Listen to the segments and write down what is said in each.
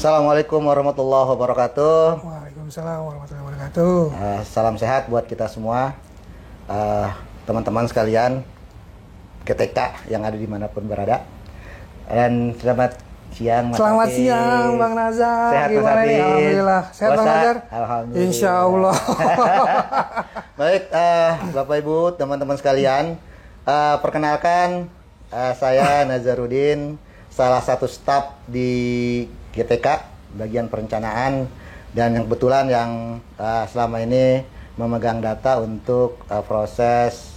Assalamualaikum warahmatullahi wabarakatuh. Waalaikumsalam warahmatullahi wabarakatuh. Salam sehat buat kita semua, teman-teman sekalian GTK yang ada dimanapun berada. Dan selamat siang, Mas Selamat Hafiz. siang, Bang Nazar. Sehat, Mas Gimana nih? Hafiz? Alhamdulillah. Sehat, Bang Puasa? Nazar? Alhamdulillah. Insya Allah. Baik, Bapak Ibu, teman-teman sekalian, perkenalkan, saya Nazarudin, salah satu staf di GTK bagian perencanaan, dan yang kebetulan yang selama ini memegang data untuk proses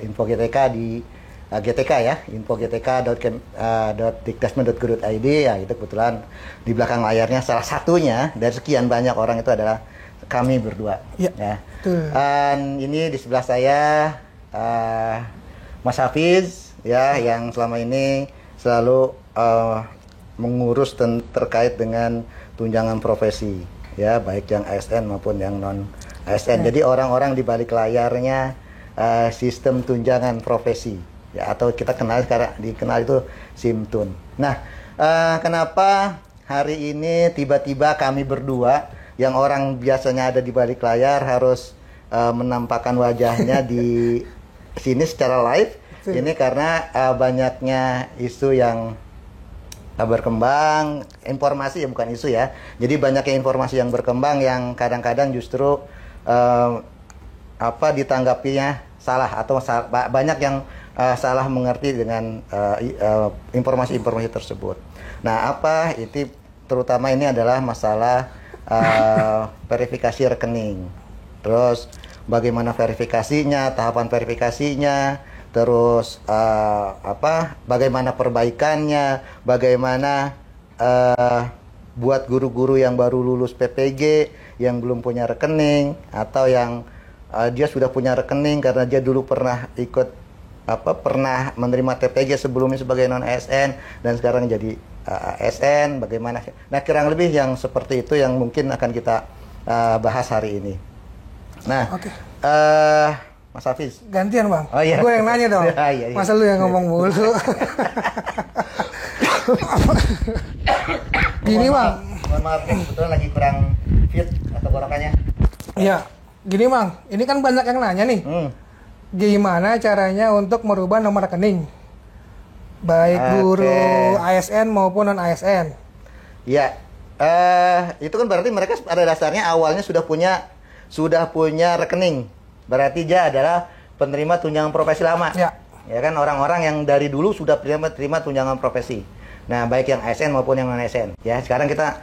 info GTK di GTK ya, info.gtk.dikdasmen.go.id ya, itu kebetulan di belakang layarnya salah satunya dari sekian banyak orang itu adalah kami berdua Ya, ya. betul. Dan ini di sebelah saya Mas Hafiz ya, yang selama ini selalu mengurus terkait dengan tunjangan profesi ya, baik yang ASN maupun yang non ASN. Jadi orang-orang di balik layarnya sistem tunjangan profesi ya, atau kita kenal sekarang dikenal itu SIMTUN. Nah, kenapa hari ini tiba-tiba kami berdua yang orang biasanya ada di balik layar harus menampakkan wajahnya di sini secara live? Ini karena banyaknya isu yang berkembang, informasi ya, bukan isu ya. Jadi banyaknya informasi yang berkembang yang kadang-kadang justru ditanggapinya salah, atau banyak yang salah mengerti dengan informasi-informasi tersebut. Nah, itu terutama ini adalah masalah verifikasi rekening. Terus bagaimana verifikasinya, tahapan verifikasinya, terus bagaimana perbaikannya, bagaimana buat guru-guru yang baru lulus PPG yang belum punya rekening, atau yang dia sudah punya rekening karena dia dulu pernah pernah menerima TPG sebelumnya sebagai non ASN dan sekarang jadi ASN, bagaimana. Nah, kurang lebih yang seperti itu yang mungkin akan kita bahas hari ini. Nah, Mas Hafiz. Gantian, Bang. Oh, iya. Gue yang nanya dong. Iya. Masa lu yang ngomong mulu. Gini, Bang. Mohon maaf, kebetulan lagi kurang fit atau gorokannya. Iya. Gini, Bang. Ini kan banyak yang nanya nih. Gimana caranya untuk merubah nomor rekening? Baik guru ASN maupun non ASN. Iya. Itu kan berarti mereka pada dasarnya awalnya sudah punya rekening. Berarti dia adalah penerima tunjangan profesi lama. Ya kan, orang-orang yang dari dulu sudah terima tunjangan profesi. Nah, baik yang ASN maupun yang non ASN. Ya, sekarang kita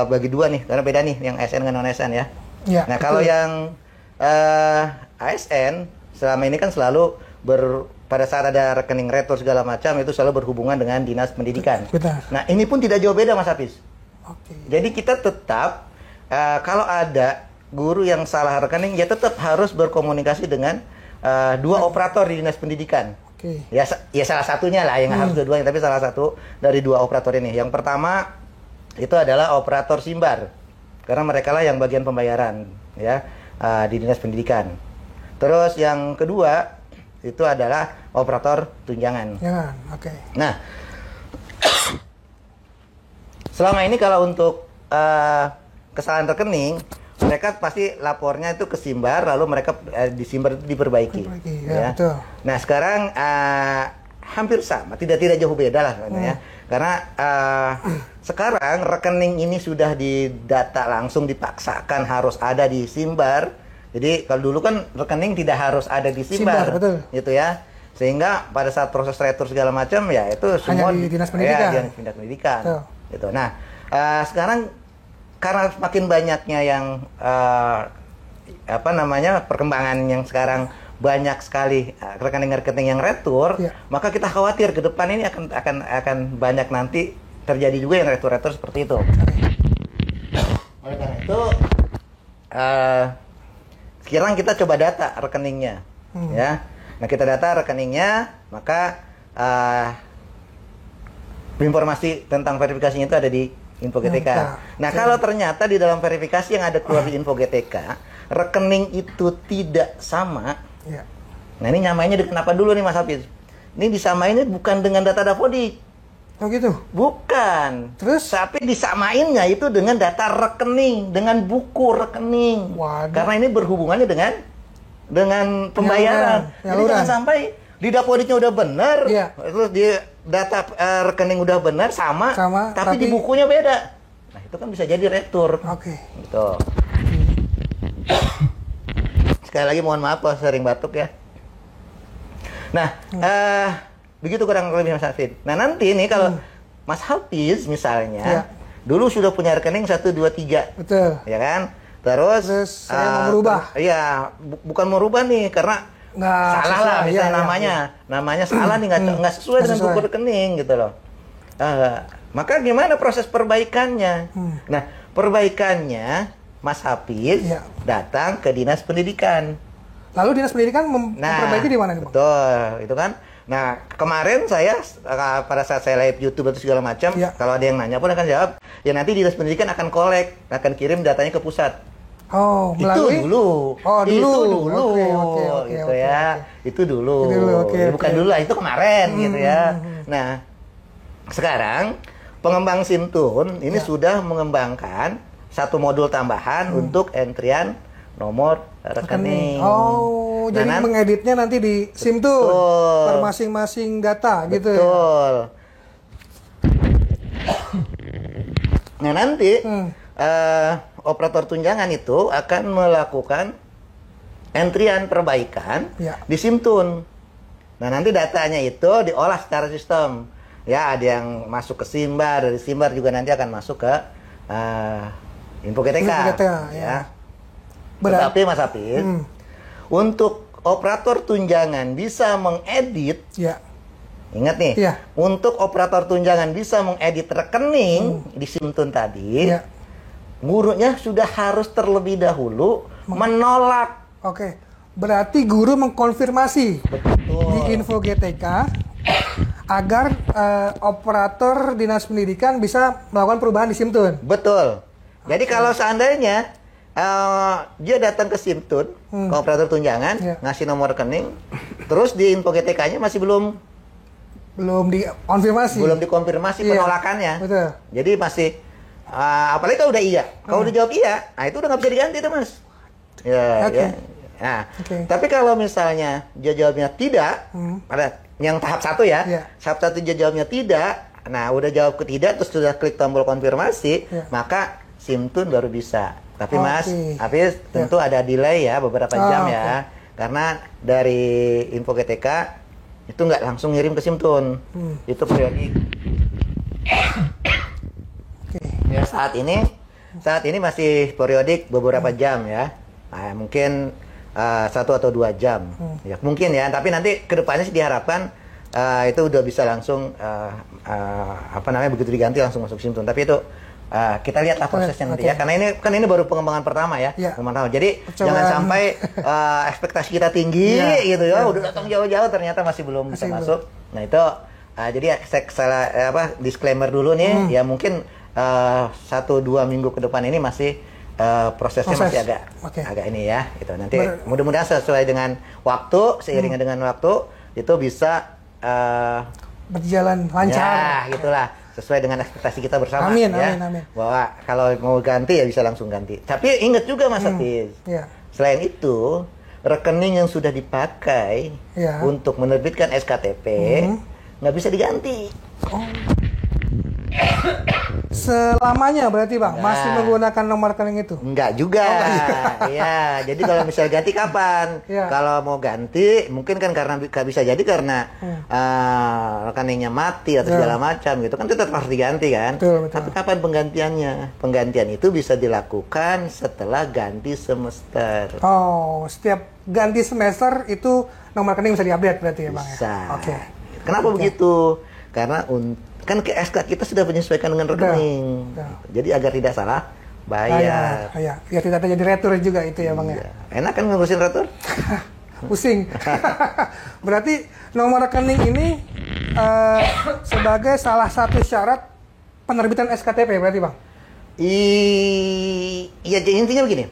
bagi dua nih, karena beda nih yang ASN dengan non ASN ya. Ya, nah, betul. Kalau yang ASN selama ini kan selalu pada saat ada rekening retur segala macam itu selalu berhubungan dengan dinas pendidikan. Betul. Nah, ini pun tidak jauh beda, Mas Hafiz. Oke. Jadi kita tetap kalau ada guru yang salah rekening, ya tetap harus berkomunikasi dengan dua operator di dinas pendidikan. Oke. Ya salah satunya lah, yang harus dua-duanya, tapi salah satu dari dua operator ini. Yang pertama itu adalah operator SIMBAR, karena mereka lah yang bagian pembayaran ya di dinas pendidikan. Terus yang kedua itu adalah operator tunjangan. Ya, oke. Nah, selama ini kalau untuk kesalahan rekening, mereka pasti lapornya itu ke SIMBAR, lalu mereka di SIMBAR itu diperbaiki. Ya, betul. Nah, sekarang hampir sama, tidak jauh beda lah sebenarnya. Karena sekarang rekening ini sudah didata langsung, dipaksakan harus ada di SIMBAR. Jadi kalau dulu kan rekening tidak harus ada di SIMBAR, gitu ya. Sehingga pada saat proses retur segala macam ya itu semua hanya di dinas pendidikan. Ya, di dinas pendidikan. Gitu. Nah, sekarang karena semakin banyaknya yang perkembangan yang sekarang banyak sekali rekening-rekening yang retur, maka kita khawatir ke depan ini akan banyak nanti terjadi juga yang retur-retur seperti itu. Oleh karena itu, sekarang kita coba data rekeningnya, ya. Nah, kita data rekeningnya, maka informasi tentang verifikasinya itu ada di Info GTK. Nah, kalau ternyata di dalam verifikasi yang ada keluar di Info GTK, rekening itu tidak sama. Nah, ini nyamainnya kenapa dulu nih, Mas Hafiz? Ini disamainnya bukan dengan data Dapodik. Oh gitu? Bukan. Terus? Tapi disamainnya itu dengan data rekening, dengan buku rekening. Waduh. Karena ini berhubungannya dengan pembayaran. Jadi jangan sampai di depositnya udah benar, terus di data rekening udah benar sama, tapi di bukunya beda. Nah itu kan bisa jadi retur. Oke. Gitu. Sekali lagi mohon maaf kalau sering batuk ya. Nah, begitu kurang lebih Mas Hafid. Nah nanti nih kalau Mas Hafiz misalnya, dulu sudah punya rekening 1, 2, 3. Betul. Ya kan? Terus saya mau merubah. Iya, bukan merubah nih karena salah lah misalnya namanya salah nih, nggak sesuai dengan buku rekening gitu loh. Maka gimana proses perbaikannya? Nah perbaikannya Mas Hafiz datang ke Dinas Pendidikan. Lalu Dinas Pendidikan memperbaiki di mana nih, Bang? Betul, itu kan. Nah kemarin saya pada saat saya live YouTube atau segala macam, kalau ada yang nanya pun akan jawab, ya nanti Dinas Pendidikan akan akan kirim datanya ke pusat. Oh, melalui? Itu dulu. Itu dulu. Gitu ya. Itu dulu. Bukan dulu lah, itu kemarin gitu ya. Nah, sekarang pengembang Simtun ini sudah mengembangkan satu modul tambahan untuk entrian nomor rekening. Oh, jadi mengeditnya nanti di Simtun per masing-masing data gitu ya. Betul. Nah, nanti operator tunjangan itu akan melakukan entrian perbaikan di Simtun. Nah, nanti datanya itu diolah secara sistem. Ya, ada yang masuk ke Simbar, dari Simbar juga nanti akan masuk ke Info GTK. Ya. Tetapi Mas Hafiz, untuk operator tunjangan bisa mengedit, ingat nih, untuk operator tunjangan bisa mengedit rekening di Simtun tadi, gurunya sudah harus terlebih dahulu menolak. Oke, berarti guru mengkonfirmasi di Info GTK agar operator Dinas Pendidikan bisa melakukan perubahan di Simtun. Betul. Jadi kalau seandainya dia datang ke Simtun, ke operator tunjangan, ngasih nomor rekening, terus di Info GTK-nya masih belum dikonfirmasi penolakannya. Betul. Jadi masih apalagi kalau udah iya, kalau udah jawab iya, nah itu udah nggak bisa diganti tuh Mas. Ya. Nah, tapi kalau misalnya dia jawabnya tidak, pada yang tahap 1 ya, tahap 1 dia jawabnya tidak, nah udah jawab tidak, terus sudah klik tombol konfirmasi, maka Simtun baru bisa. Tapi Mas, Hafiz tentu ada delay ya beberapa jam ya, karena dari Info GTK itu nggak langsung ngirim ke Simtun, itu periodik. Ya saat ini masih periodik beberapa jam ya, nah, mungkin 1 atau 2 jam, ya mungkin ya. Tapi nanti kedepannya sih diharapkan itu udah bisa langsung begitu diganti langsung masuk Simtun. Tapi itu kita lihatlah prosesnya nanti ya, karena ini baru pengembangan pertama ya. Jadi jangan sampai ekspektasi kita tinggi gitu ya, udah datang jauh-jauh ternyata masih belum bisa masuk. Nah itu jadi saya disclaimer dulu nih, ya mungkin 1-2 minggu ke depan ini masih prosesnya masih agak ini ya gitu. Nanti mudah-mudahan sesuai dengan waktu, seiringan dengan waktu itu bisa berjalan lancar. Ya, gitulah. Sesuai dengan ekspektasi kita bersama. Amin. Bahwa kalau mau ganti ya bisa langsung ganti. Tapi ingat juga Mas Hafiz, selain itu rekening yang sudah dipakai untuk menerbitkan SKTP nggak bisa diganti. Selamanya berarti Bang, masih menggunakan nomor rekening itu? Enggak juga. Iya, jadi kalau misalnya ganti kapan? Kalau mau ganti, mungkin kan karena bisa jadi karena rekeningnya mati atau segala macam gitu kan, tetap harus diganti kan. Betul. Tapi kapan penggantiannya? Penggantian itu bisa dilakukan setelah ganti semester. Oh, setiap ganti semester itu nomor rekening bisa diupdate berarti ya Bang? Bisa. Oke. Kenapa begitu? Karena kan ke SK kita sudah menyesuaikan dengan rekening. Jadi agar tidak salah bayar. Biar tidak terjadi retur juga itu ya Bang ya. Enak kan ngurusin retur? Pusing. Berarti nomor rekening ini sebagai salah satu syarat penerbitan SKTP berarti Bang? Iya, intinya begini.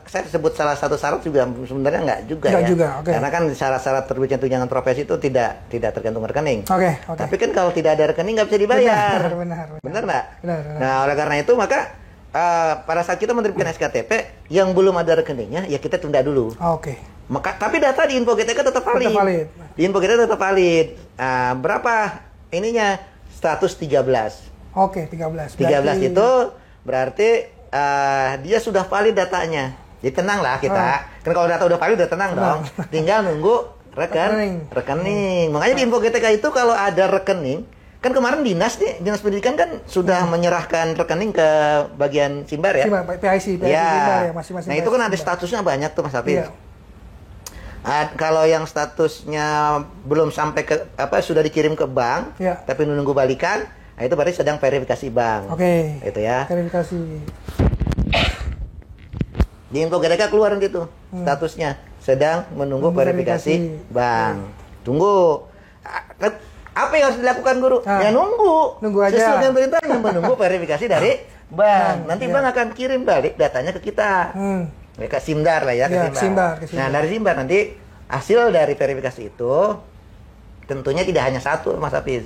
saya sebut salah satu syarat juga sebenarnya nggak juga Nggak ya. juga, oke. Karena kan syarat-syarat terbitnya tunjangan profesi itu tidak tergantung rekening. Oke. Tapi kan kalau tidak ada rekening nggak bisa dibayar. Benar. Benar nggak? Benar. Nah, oleh karena itu maka pada saat kita menerbitkan SKTP yang belum ada rekeningnya ya kita tunda dulu. Oke. Maka tapi data di Info GTK tetap valid. Tetap valid. Di Info GTK tetap valid. Berapa ininya? Status 13. Oke, 13. 13 itu berarti dia sudah valid datanya. Jadi tenang lah kita. Kan kalau data udah valid udah tenang dong. Tinggal nunggu rekening. Makanya di Info GTK itu kalau ada rekening, kan kemarin dinas pendidikan kan sudah menyerahkan rekening ke bagian Simbar ya. Simbar, PIC ya. Simbar ya, masing-masing. Nah, itu kan ada statusnya banyak tuh Mas Hafiz. Iya. Kalau yang statusnya belum sampai ke sudah dikirim ke bank, ya. tapi nunggu balikan, nah itu berarti sedang verifikasi bank. Oke. Itu ya. Verifikasi. Di Info GTK keluar nanti tuh statusnya sedang menunggu verifikasi bank. Tunggu. Apa yang harus dilakukan guru? Ya nunggu. Nunggu aja. Sesuai dengan perintahnya menunggu verifikasi dari bank. Nanti bank akan kirim balik datanya ke kita. Ke Simdar lah ya, ke Simbar. Nah, dari Simbar nanti hasil dari verifikasi itu tentunya tidak hanya satu Mas Hafiz.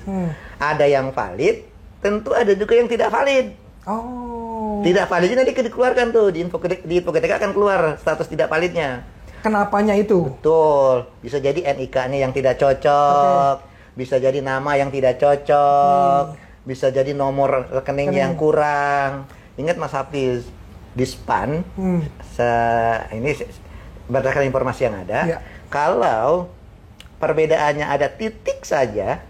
Ada yang valid, tentu ada juga yang tidak valid. Oh. Tidak validnya nanti dikeluarkan tuh di Info GTK akan keluar status tidak validnya. Kenapanya itu? Betul. Bisa jadi NIK-nya yang tidak cocok. Bisa jadi nama yang tidak cocok. Bisa jadi nomor rekening yang kurang. Ingat Mas Hafiz, di SPAN ini berdasarkan informasi yang ada, kalau perbedaannya ada titik saja,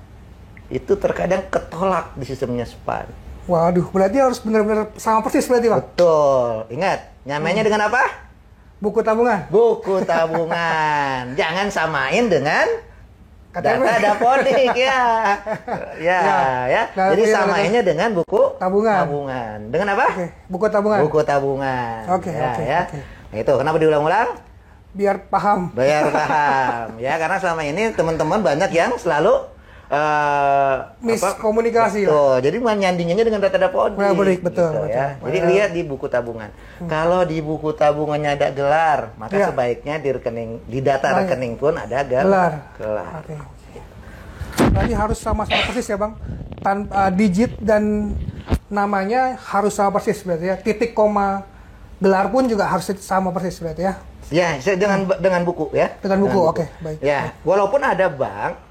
itu terkadang ketolak di sistemnya SPAN. Waduh, berarti harus benar-benar sama persis berarti, Bang? Betul. Ingat, nyamainya dengan apa? Buku tabungan. Buku tabungan. Jangan samain dengan data dapodik ya. Ya. Jadi samainnya dengan buku tabungan. Dengan apa? Buku tabungan. Buku tabungan. Oke. Nah, itu kenapa diulang-ulang? Biar paham. Ya, karena selama ini teman-teman banyak yang selalu miskomunikasi. Jadi nyandinginnya dengan data dapodik. Betul. Ya. Jadi lihat di buku tabungan. Kalau di buku tabungannya ada gelar, maka sebaiknya di data rekening pun ada gelar. Oke. Berarti harus sama-sama persis ya, Bang. Tanpa digit dan namanya harus sama persis berarti ya. Titik koma gelar pun juga harus sama persis berarti ya. Ya, dengan buku ya. Dengan buku, oke, baik. Ya, walaupun ada bank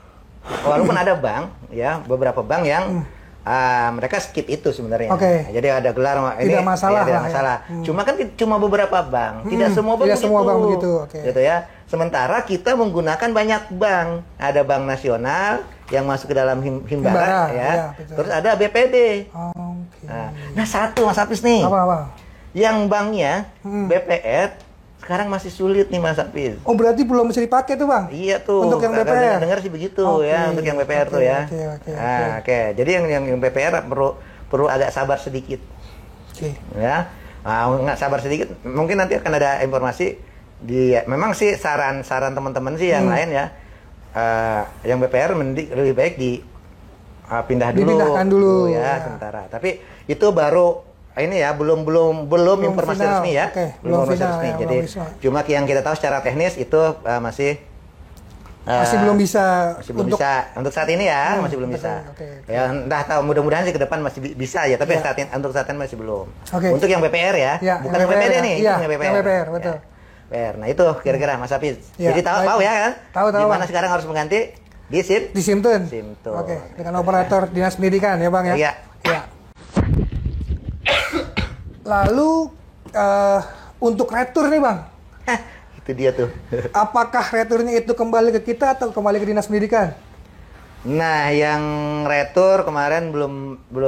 ya, beberapa bank yang mereka skip itu sebenarnya. Jadi ada gelar ini tidak masalah. Tidak masalah. Cuma kan cuma beberapa bank, tidak semua bank begitu. Gitu ya. Sementara kita menggunakan banyak bank. Ada bank nasional yang masuk ke dalam Himbara ya. Terus ada BPD. Nah, satu Mas Hafiz nih. Apa? Yang banknya BPR sekarang masih sulit nih Mas Hafiz. Oh, berarti belum bisa dipakai tuh, Bang? Iya tuh. Untuk yang BPR. Dengar sih begitu ya, untuk yang BPR tuh ya. Oke. Jadi yang BPR perlu agak sabar sedikit. Ya. Nggak sabar sedikit. Mungkin nanti akan ada informasi memang sih saran teman-teman sih yang lain ya. Yang BPR lebih baik dipindahkan dulu ya sementara. Tapi itu baru ini ya belum informasi final. Resmi ya. Belum informasi resmi. Ya, jadi cuma yang kita tahu secara teknis itu masih belum bisa untuk saat ini ya, masih belum bisa. Ya entah tahu mudah-mudahan sih ke depan masih bisa ya, tapi untuk saat ini masih belum. Untuk yang BPR ya, bukan yang BPD nih, yang BPR betul. BPR. Nah, itu kira-kira Mas Hafiz. Jadi tahu ya kan? Tahu. Gimana sekarang harus mengganti di Simtun. Oke, dengan operator Dinas Pendidikan ya, Bang ya. Iya. Lalu untuk retur nih, Bang. Itu dia tuh. Apakah returnya itu kembali ke kita atau kembali ke Dinas Pendidikan? Nah, yang retur kemarin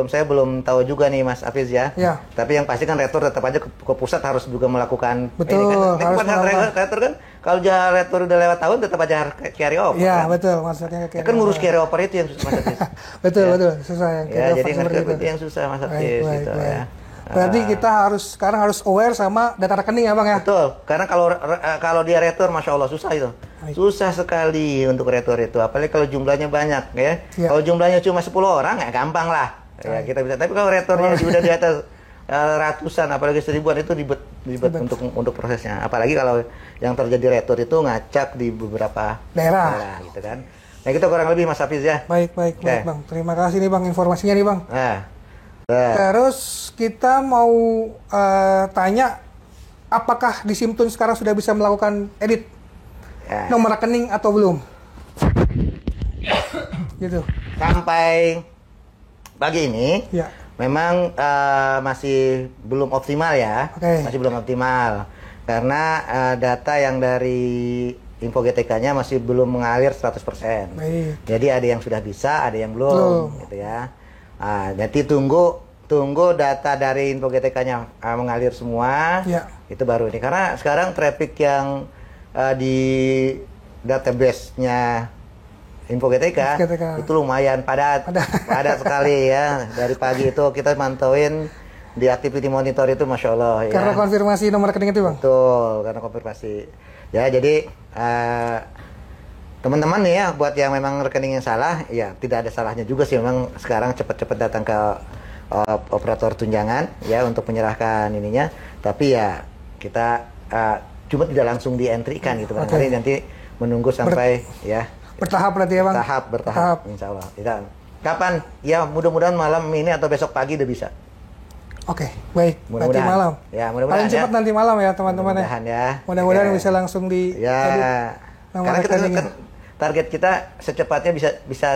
saya belum tahu juga nih Mas Hafiz ya. Tapi yang pasti kan retur tetap aja ke pusat harus juga melakukan. Betul. Ini kan retur kan kalau retur udah lewat tahun tetap aja harus carry over. Iya, betul. Maksudnya carry over. Kan ngurus carry over itu yang susah Mas Hafiz. betul. Susah yang carry over. Jadi itu yang susah Mas Hafiz gitu ya. Berarti kita sekarang harus aware sama data rekening ya, Bang ya? Betul. Karena kalau dia retur, Masya Allah susah itu. Susah sekali untuk retur itu. Apalagi kalau jumlahnya banyak ya. Kalau jumlahnya cuma 10 orang, ya gampang lah. Ya kita bisa. Tapi kalau returnya sudah di atas ratusan, apalagi 1000-an itu ribet untuk prosesnya. Apalagi kalau yang terjadi retur itu ngacak di beberapa daerah gitu kan. Nah, itu kurang lebih Mas Hafiz ya. Baik Bang. Terima kasih nih Bang informasinya nih Bang. Nah. Terus kita mau tanya, apakah di Simtun sekarang sudah bisa melakukan edit nomor rekening atau belum? Gitu. Sampai pagi ini ya. Memang masih belum optimal ya. Masih belum optimal. Karena data yang dari info GTK-nya masih belum mengalir 100%. Baik. Jadi ada yang sudah bisa, ada yang belum. Gitu ya. Jadi tunggu data dari info GTK-nya mengalir semua. Ya. Itu baru ini. Karena sekarang traffic yang di database-nya info GTK itu lumayan padat sekali ya. Dari pagi itu kita mantauin di activity monitor itu, Masya Allah ya. Karena konfirmasi nomor rekening itu Bang? Betul, karena konfirmasi. Ya, jadi teman-teman nih ya, buat yang memang rekeningnya salah, ya tidak ada salahnya juga sih memang sekarang cepat-cepat datang ke operator tunjangan ya untuk menyerahkan ininya. Tapi ya kita cuma tidak langsung di entry-kan gitu. Nanti menunggu sampai ya bertahap berarti ya Bang? Bertahap, insya Allah. Kapan? Ya mudah-mudahan malam ini atau besok pagi udah bisa. Oke, baik. Nanti malam. Ya, mudah-mudahan. Paling cepat nanti malam ya teman-teman ya. Mudah-mudahan bisa langsung di edit. Karena kita kan target kita secepatnya bisa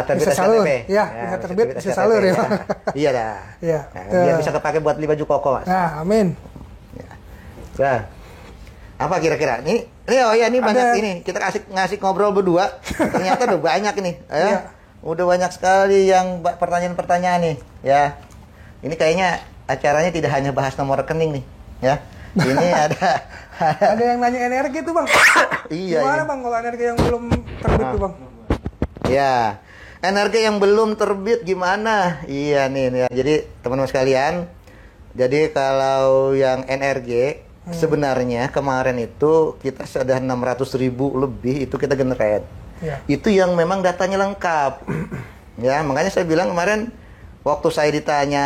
terbit salur. SKTP. Ya, bisa terbit, bisa salur ya. Iya dah. Iya. Biar bisa kepake buat beli baju koko, Mas. Nah, amin. Nah, apa kira-kira? Ini banyak ini. Kita ngasih ngobrol berdua. Ternyata udah banyak nih. Ya. Udah banyak sekali yang pertanyaan-pertanyaan nih. Ya. Ini kayaknya acaranya tidak hanya bahas nomor rekening nih. Ya. Ini ada yang nanya energi tuh Bang. Iya. Gimana Bang kalau energi yang belum terbit tuh Bang? Ya. Energi yang belum terbit gimana? Iya nih. Jadi teman-teman sekalian. Jadi kalau yang NRG sebenarnya kemarin itu kita sudah 600.000 lebih itu kita generate. Ya. Itu yang memang datanya lengkap. Ya, makanya saya bilang kemarin waktu saya ditanya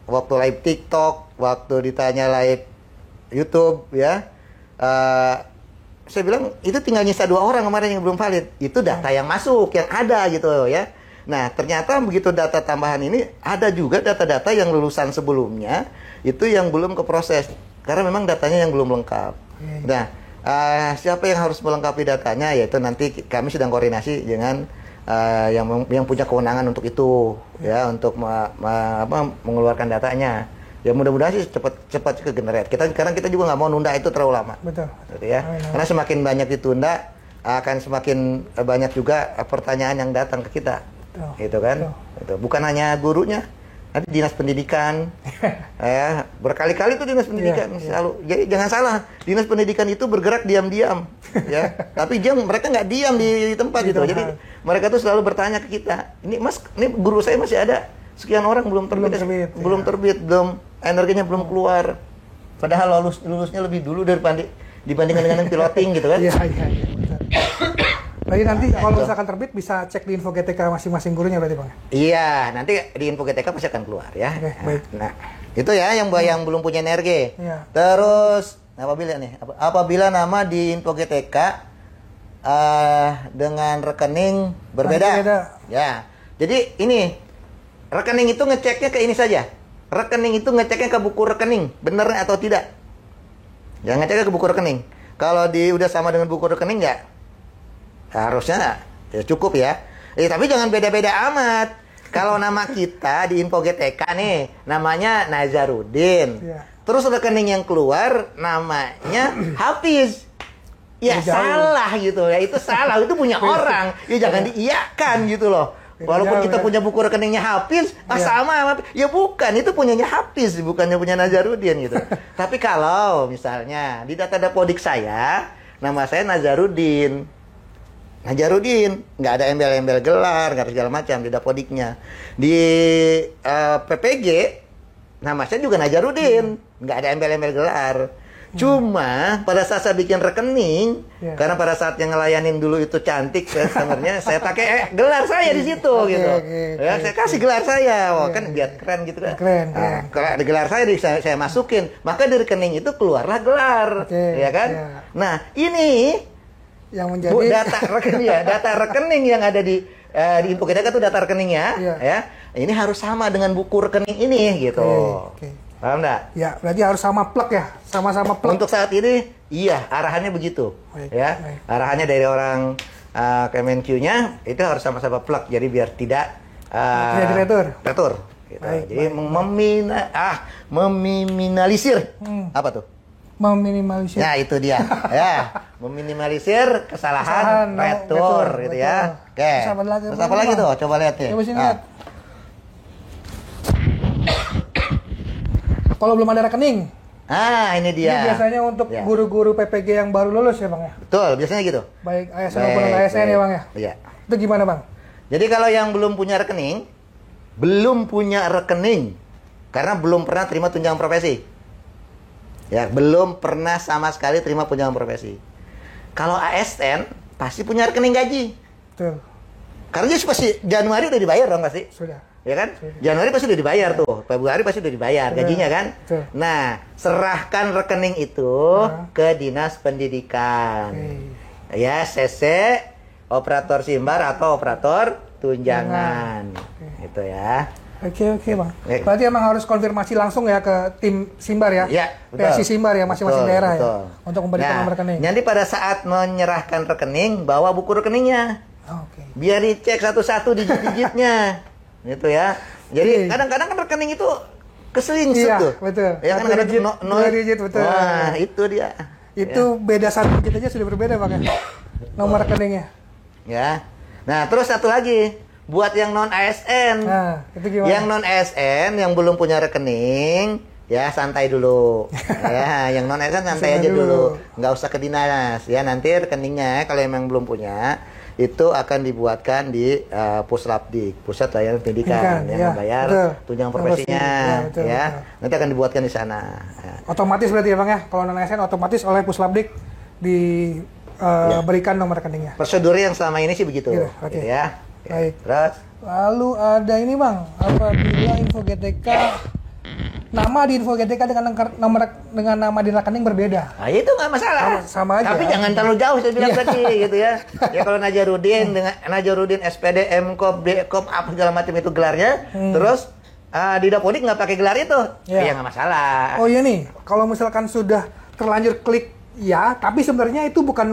waktu live TikTok, waktu ditanya live YouTube ya. Saya bilang itu tinggal nyisa 2 orang kemarin yang belum valid. Itu data yang masuk, yang ada gitu ya. Nah, ternyata begitu data tambahan ini ada juga data-data yang lulusan sebelumnya itu yang belum keproses. Karena memang datanya yang belum lengkap. Nah, siapa yang harus melengkapi datanya? Yaitu nanti kami sedang koordinasi dengan yang punya kewenangan untuk itu, ya, untuk mengeluarkan datanya. Ya mudah-mudahan sih cepat ke generate. Sekarang kita juga nggak mau nunda itu terlalu lama. Betul. Gitu ya. Karena semakin banyak ditunda, akan semakin banyak juga pertanyaan yang datang ke kita. Betul. Gitu kan? Betul. Bukan hanya gurunya. Nanti dinas pendidikan, berkali-kali tuh dinas pendidikan selalu. Jadi jangan salah, dinas pendidikan itu bergerak diam-diam, ya. Tapi mereka nggak diam di tempat gitu. Jadi mereka tuh selalu bertanya ke kita, ini Mas, ini guru saya masih ada sekian orang belum terbit, energinya belum keluar. Padahal lulusnya lebih dulu dibandingkan dengan yang piloting gitu kan? Iya. Jadi nanti kalau misalkan terbit bisa cek di info GTK masing-masing gurunya berarti Bang? Iya, nanti di info GTK pasti akan keluar ya. Oke, baik. Nah, itu ya yang belum punya energi. Iya. Terus apabila nama di info GTK dengan rekening berbeda. Ya. Jadi ini rekening itu ngeceknya ke ini saja. Rekening itu ngeceknya ke buku rekening, benar atau tidak? Jangan ngeceknya ke buku rekening. Kalau udah sama dengan buku rekening ya harusnya ya cukup ya. Tapi jangan beda-beda amat. Kalau nama kita di info GTK nih, namanya Nazarudin. Ya. Terus rekening yang keluar namanya Hafiz. Ya salah gitu ya. Itu salah, itu punya orang. Ya jangan diiyakan gitu loh. Walaupun kita punya buku rekeningnya Hafiz, sama. Ya bukan, itu punyanya Hafiz, bukannya punya Nazarudin gitu. Tapi kalau misalnya di data Dapodik saya, nama saya Nazarudin, nggak ada embel-embel gelar, nggak ada segala macam di Dapodiknya. Di PPG, nama saya juga Nazarudin, nggak ada embel-embel gelar. Cuma pada saat saya bikin rekening, Ya. karena pada saat yang ngelayanin dulu itu cantik sebenarnya, saya pakai gelar saya di situ gitu. Ya, saya kasih gelar saya, wah kan biar keren gitu kan. Keren, Nah, kalau ada gelar saya masukin, maka di rekening itu keluarlah gelar, ya kan? Ya. Nah ini Yang menjadi data rekening ya, data rekening yang ada di info kita itu data rekeningnya, Iya. ya. Ini harus sama dengan buku rekening ini gitu. Oke. Paham nggak? Ya, berarti harus sama plug ya, sama-sama plug. Untuk saat ini, iya, arahannya begitu. Baik, Ya, baik. arahannya dari orang Kemenq-nya itu harus sama-sama plug, jadi biar tidak Tidak diretur. retur. Gitu. Baik, Jadi meminimalisir. Apa tuh? Meminimalisir. Ya, itu dia. Ya, meminimalisir kesalahan Kesalahan, retur betul, gitu ya. betul. Oke. Terus Terus apa lagi tuh? Coba lihat nih. Coba sini Nah, lihat. Kalau belum ada rekening, ini dia. ini biasanya untuk Ya. guru-guru PPG yang baru lulus ya Bang ya? Betul, biasanya gitu. Baik ASN maupun ASN ya Bang ya? Iya. Itu gimana Bang? Jadi kalau yang belum punya rekening, karena belum pernah terima tunjangan profesi. Ya, belum pernah sama sekali terima tunjangan profesi. Kalau ASN pasti punya rekening gaji. Betul, Karena dia pasti Januari udah dibayar dong pasti. sudah. Ya kan? Januari pasti udah dibayar tuh. Februari pasti udah dibayar gajinya kan? Betul. Nah, serahkan rekening itu ke Dinas Pendidikan. Oke. Ya, CC, operator Simbar atau operator tunjangan. Gitu ya. Oke Bang. Oke. Berarti emang harus konfirmasi langsung ya ke tim Simbar ya? Ya, betul. PSI Simbar ya masing-masing Betul, daerah betul. ya? Untuk memberikan nomor rekening. Nanti pada saat menyerahkan rekening, bawa buku rekeningnya. Oke. Biar dicek satu-satu digit-digitnya. Gitu ya. Jadi kadang-kadang kan rekening itu keselingsut Iya, tuh. betul. Ya kan Satu ada digit, dua digit, betul. Wah, itu dia. Itu beda satu digit aja sudah berbeda Bang ya? Nomor rekeningnya. Ya. Nah, terus satu lagi. Buat yang non ASN. Nah, itu gimana? Yang non ASN yang belum punya rekening, ya santai dulu. Ya, yang non ASN santai aja dulu. Nggak usah ke dinas. Ya, nanti rekeningnya kalau emang belum punya, itu akan dibuatkan di Puslapdik, Pusat Layanan Pendidikan, yang ya, membayar betul. tunjangan profesinya. Ya, betul, Ya, betul. nanti akan dibuatkan di sana. Ya. Otomatis berarti ya Bang ya? Kalau non ASN otomatis oleh Puslapdik diberikan nomor rekeningnya. Prosedur yang selama ini sih begitu. Gitu, oke. Gitu ya. Baik. Terus Lalu ada ini Bang, apabila info GTK nama di info GTK dengan nama di rekening berbeda. nah, itu nggak masalah. Sama aja. Tapi jangan terlalu jauh saya bilang tadi gitu ya. Ya kalau Najarudin dengan Najarudin SPD, MKOP, DKOP apa segala macam itu gelarnya, terus di Dapodik nggak pakai gelar itu, Ya. ya nggak masalah. Oh iya nih, kalau misalkan sudah terlanjur klik ya, tapi sebenarnya itu bukan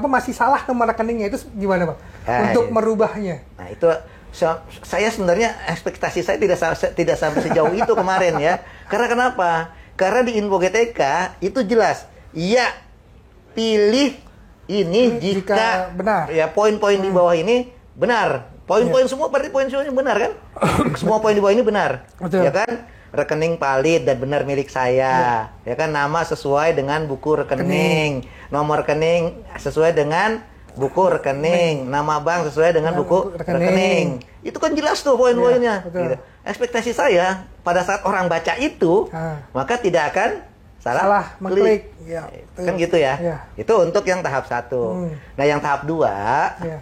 masih salah nomor rekeningnya, itu gimana Bang? Untuk iya. merubahnya. Nah itu saya sebenarnya ekspektasi saya tidak sampai sejauh itu kemarin ya. Karena kenapa? Karena di info GTK itu jelas, iya pilih ini jika benar. ya poin-poin di bawah ini benar. Poin-poin semua berarti poin semuanya benar kan? Semua poin di bawah ini benar. Betul. Ya kan? Rekening valid dan benar milik saya. Ya kan, nama sesuai dengan buku rekening. Nomor rekening sesuai dengan buku rekening. Nama bank sesuai dengan buku rekening. Itu kan jelas tuh poin-poinnya. Betul. Gitu. Ekspektasi saya pada saat orang baca itu, maka tidak akan salah mengklik. klik. Ya, Kan gitu ya. Ya. Itu untuk yang tahap 1. Nah, yang tahap 2, Ya.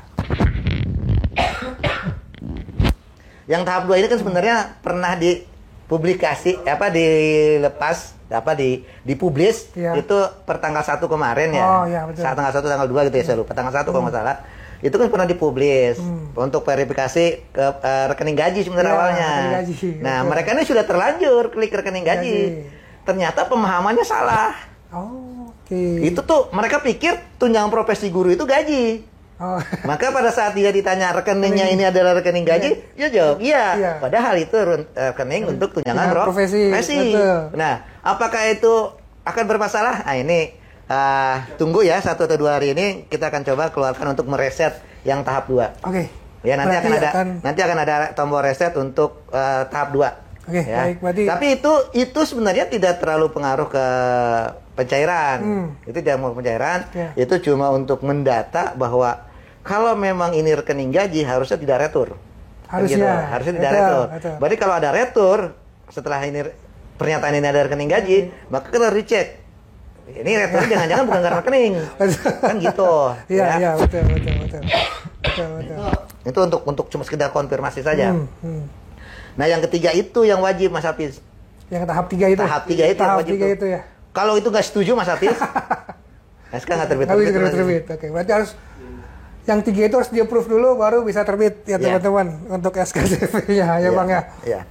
yang tahap 2 ini kan sebenarnya pernah dipublikasi dipublis Ya. itu per tanggal 1 kemarin ya. Oh, ya, betul. Saat tanggal 1 tanggal 2 gitu ya, saya lupa. Tanggal 1 kalau nggak salah. Itu kan pernah dipublis untuk verifikasi ke rekening gaji sebenarnya Ya, awalnya. rekening gaji, Nah, betul. mereka ini sudah terlanjur klik rekening gaji. Ternyata pemahamannya salah. Oh, oke. Itu tuh mereka pikir tunjangan profesi guru itu gaji. Oh. Maka pada saat dia ditanya rekeningnya ini adalah rekening gaji, dia jawab iya. Iya. Padahal itu rekening untuk tunjangan profesi. Betul. Nah, apakah itu akan bermasalah? Nah, ini tunggu ya 1 atau 2 hari ini kita akan coba keluarkan untuk mereset yang tahap 2. Oke. Ya, nanti Berarti nanti akan ada tombol reset untuk tahap 2. Oke, Ya. baik, berarti Tapi itu sebenarnya tidak terlalu pengaruh ke pencairan. Itu tidak mau pencairan. Ya. Itu cuma untuk mendata bahwa kalau memang ini rekening gaji harusnya tidak retur. Harusnya. Gitu. Harusnya tidak Betul, retur. betul. Berarti kalau ada retur setelah ini pernyataan ini ada rekening gaji, maka kita recheck. ini retro jangan-jangan bukan karena rekening. Kan gitu. Iya, ya. iya, betul. Itu untuk cuma sekedar konfirmasi saja. Nah, yang ketiga itu yang wajib Mas Hafiz. Yang tahap 3 itu. Tahap 3 itu yang tahap wajib 3 tuh. itu ya. Kalau itu nggak setuju Mas Hafiz, SK nggak terbit. Oke, berarti harus yang 3 itu harus di-approve dulu baru bisa terbit ya teman-teman untuk SKCV-nya ya Bang ya. Iya.